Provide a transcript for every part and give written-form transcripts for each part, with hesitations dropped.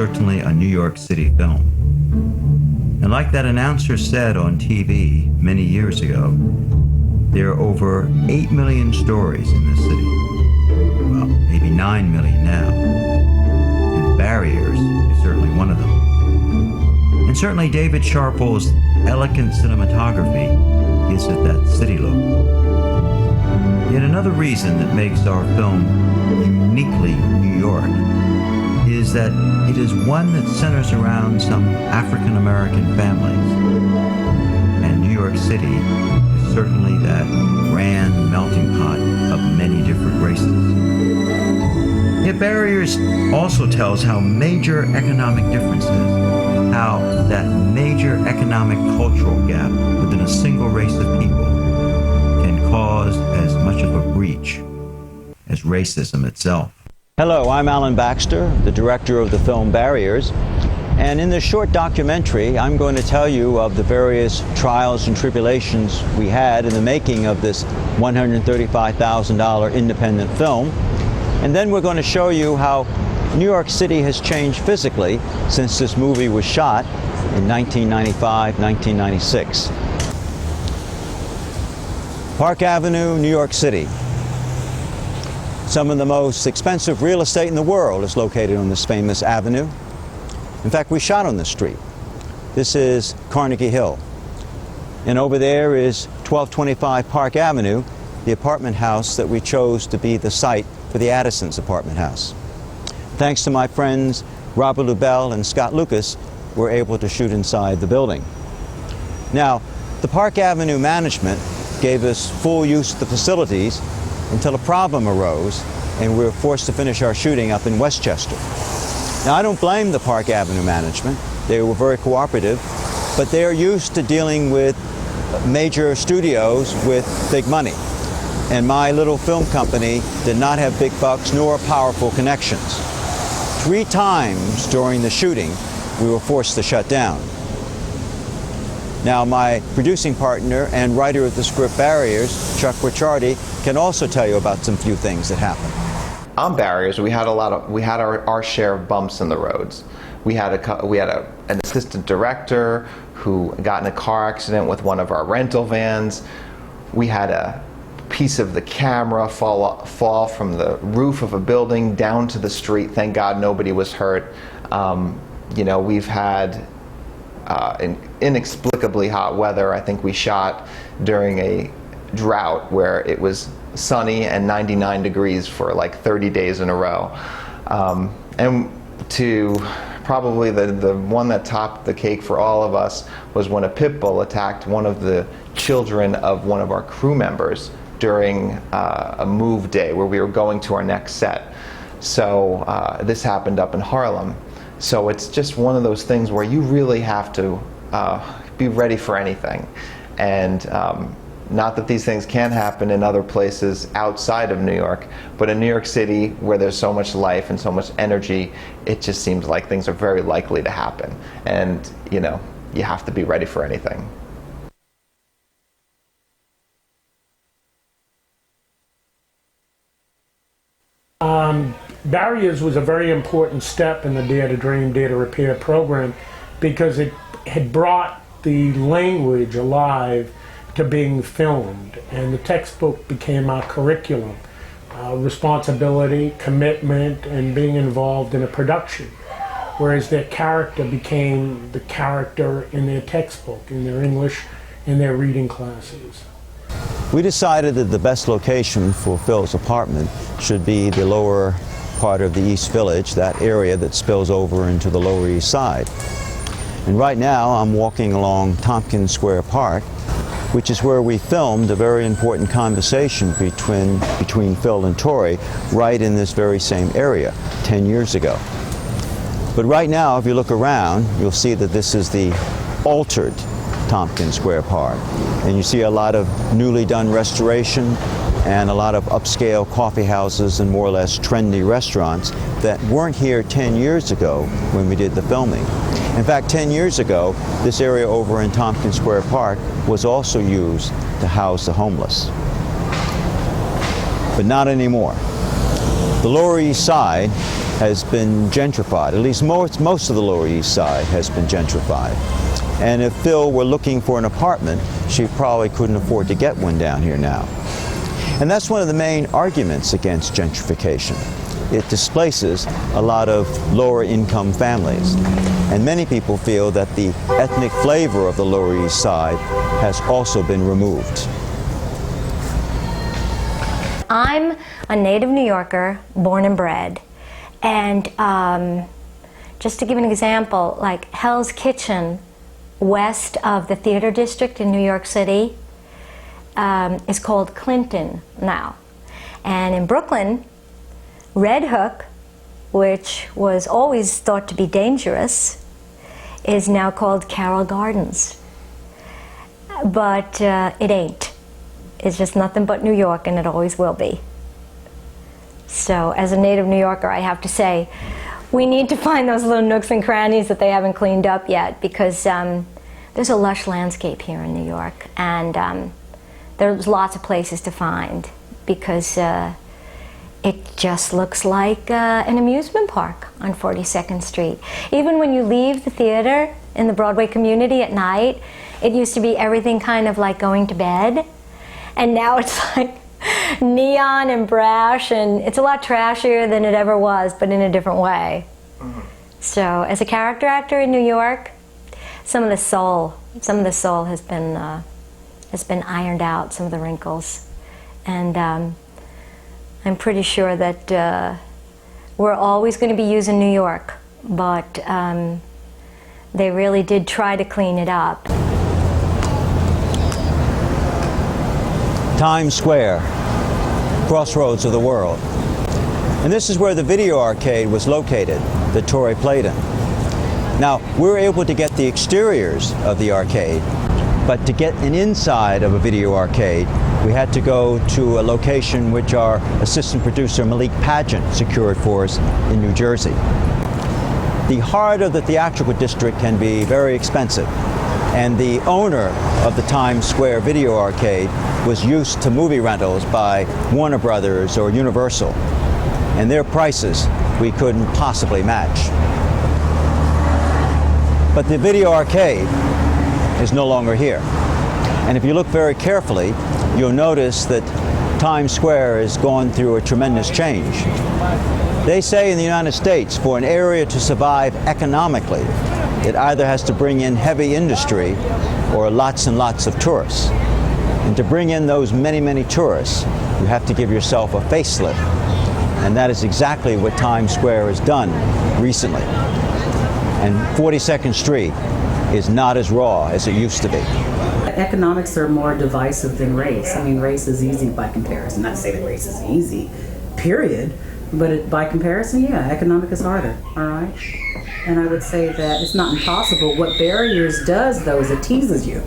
certainly a New York City film. And like that announcer said on TV many years ago, there are over 8 million stories in this city. Well, maybe 9 million now. And Barriers is certainly one of them. And certainly David Sharple's elegant cinematography gives it that city look. Yet another reason that makes our film uniquely New York is that it is one that centers around some African American families. And New York City is certainly that grand melting pot of many different races. Yet Barriers also tells how major economic differences, how that major economic cultural gap within a single race of people can cause as much of a breach as racism itself. Hello, I'm Alan Baxter, the director of the film Barriers, and in this short documentary I'm going to tell you of the various trials and tribulations we had in the making of this $135,000 independent film, and then we're going to show you how New York City has changed physically since this movie was shot in 1995, 1996. Park Avenue, New York City. Some of the most expensive real estate in the world is located on this famous avenue. In fact, we shot on this street. This is Carnegie Hill. And over there is 1225 Park Avenue, the apartment house that we chose to be the site for the Addisons' apartment house. Thanks to my friends Robert Lubell and Scott Lucas, we're able to shoot inside the building. Now, the Park Avenue management gave us full use of the facilities until a problem arose and we were forced to finish our shooting up in Westchester. Now, I don't blame the Park Avenue management. They were very cooperative, but they are used to dealing with major studios with big money. And my little film company did not have big bucks nor powerful connections. 3 times during the shooting, we were forced to shut down. Now, my producing partner and writer of the script Barriers, Chuck Ricciardi, can also tell you about some few things that happened. On Barriers, we had our share of bumps in the roads. We had an assistant director who got in a car accident with one of our rental vans. We had a piece of the camera fall from the roof of a building down to the street. Thank God nobody was hurt. You know, we've had inexplicably hot weather. I think we shot during a drought where it was sunny and 99 degrees for like 30 days in a row. And to probably the one that topped the cake for all of us was when a pit bull attacked one of the children of one of our crew members during a move day where we were going to our next set. So this happened up in Harlem. So it's just one of those things where you really have to be ready for anything. And not that these things can't happen in other places outside of New York, but in New York City, where there's so much life and so much energy, it just seems like things are very likely to happen. And, you know, you have to be ready for anything. Barriers was a very important step in the Dare to Dream, Dare to Repair program because it had brought the language alive to being filmed, and the textbook became our curriculum. Responsibility, commitment, and being involved in a production, whereas their character became the character in their textbook, in their English, in their reading classes. We decided that the best location for Phil's apartment should be the lower part of the East Village, that area that spills over into the Lower East Side. And right now I'm walking along Tompkins Square Park, which is where we filmed a very important conversation between Phil and Tori right in this very same area 10 years ago. But right now, if you look around, you'll see that this is the altered Tompkins Square Park. And you see a lot of newly done restoration and a lot of upscale coffee houses and more or less trendy restaurants that weren't here 10 years ago when we did the filming. In fact, 10 years ago, this area over in Tompkins Square Park was also used to house the homeless. But not anymore. The Lower East Side has been gentrified. At least most of the Lower East Side has been gentrified. And if Phil were looking for an apartment, she probably couldn't afford to get one down here now. And that's one of the main arguments against gentrification. It displaces a lot of lower income families. And many people feel that the ethnic flavor of the Lower East Side has also been removed. I'm a native New Yorker, born and bred. And just to give an example, like Hell's Kitchen, west of the theater district in New York City, is called Clinton now. And in Brooklyn, Red Hook, which was always thought to be dangerous, is now called Carroll Gardens. But it ain't. It's just nothing but New York, and it always will be. So as a native New Yorker, I have to say, we need to find those little nooks and crannies that they haven't cleaned up yet, because there's a lush landscape here in New York, and there's lots of places to find, because it just looks like an amusement park on 42nd Street. Even when you leave the theater in the Broadway community at night, it used to be everything kind of like going to bed, and now it's like neon and brash, and it's a lot trashier than it ever was, but in a different way. So as a character actor in New York, some of the soul has been ironed out, some of the wrinkles, and I'm pretty sure that we're always going to be using New York, but they really did try to clean it up. Times Square, crossroads of the world. And this is where the video arcade was located that Torrey played in. Now, we were able to get the exteriors of the arcade, but to get an inside of a video arcade, we had to go to a location which our assistant producer Malik Pageant secured for us in New Jersey. The heart of the theatrical district can be very expensive, and the owner of the Times Square Video Arcade was used to movie rentals by Warner Brothers or Universal, and their prices we couldn't possibly match. But the video arcade is no longer here. And if you look very carefully, you'll notice that Times Square has gone through a tremendous change. They say in the United States, for an area to survive economically, it either has to bring in heavy industry or lots and lots of tourists. And to bring in those many, many tourists, you have to give yourself a facelift. And that is exactly what Times Square has done recently. And 42nd Street is not as raw as it used to be. Economics are more divisive than race. I mean, race is easy by comparison. Not to say that race is easy, period. But by comparison, yeah, economic is harder, all right? And I would say that it's not impossible. What barriers does, though, is it teases you.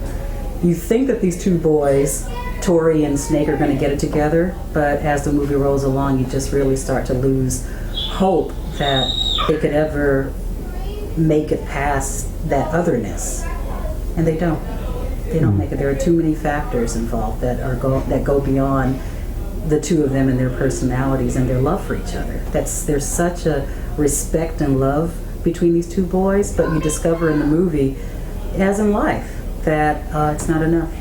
You think that these two boys, Torrey and Snake, are going to get it together, but as the movie rolls along, you just really start to lose hope that they could ever make it past that otherness. And they don't. They don't make it. There are too many factors involved that go beyond the two of them and their personalities and their love for each other. There's such a respect and love between these two boys, but you discover in the movie, as in life, that it's not enough.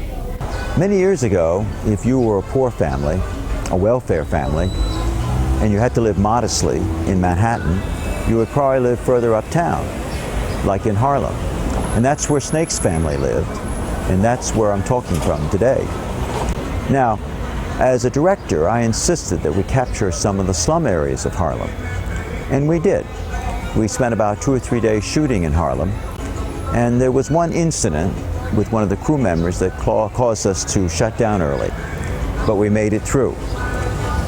Many years ago, if you were a poor family, a welfare family, and you had to live modestly in Manhattan, you would probably live further uptown, like in Harlem. And that's where Snake's family lived, and that's where I'm talking from today. Now, as a director, I insisted that we capture some of the slum areas of Harlem, and we did. We spent about 2 or 3 days shooting in Harlem, and there was one incident with one of the crew members that caused us to shut down early, but we made it through.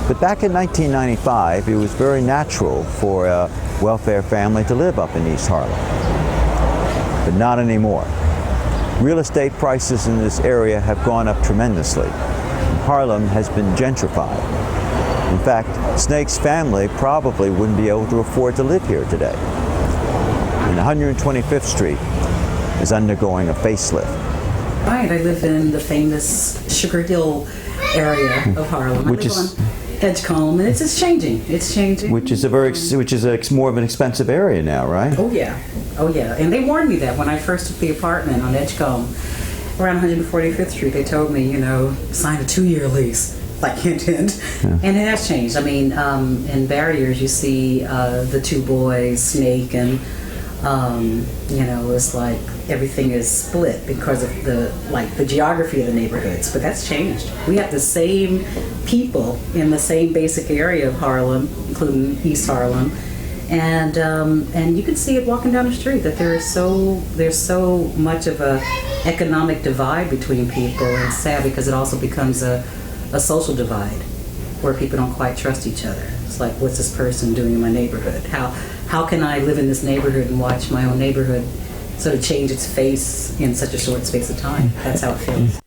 But back in 1995, it was very natural for a welfare family to live up in East Harlem, but not anymore. Real estate prices in this area have gone up tremendously. Harlem has been gentrified. In fact, Snake's family probably wouldn't be able to afford to live here today. And 125th Street is undergoing a facelift. Right, I live in the famous Sugar Hill area of Harlem. Which is Edgecombe, and it's changing. It's changing. Which is more of an expensive area now, right? Oh yeah, oh yeah. And they warned me that when I first took the apartment on Edgecombe, around 145th Street. They told me, sign a 2-year lease, like hint, hint. Yeah. And it has changed. I mean, in Barriers, you see the two boys, Snake, and it's like everything is split because of the geography of the neighborhoods. But that's changed. We have the same people in the same basic area of Harlem, including East Harlem, and you can see it walking down the street that there's so much of a economic divide between people. And it's sad because it also becomes a social divide where people don't quite trust each other. It's like, what's this person doing in my neighborhood? How can I live in this neighborhood and watch my own neighborhood sort of change its face in such a short space of time? That's how it feels.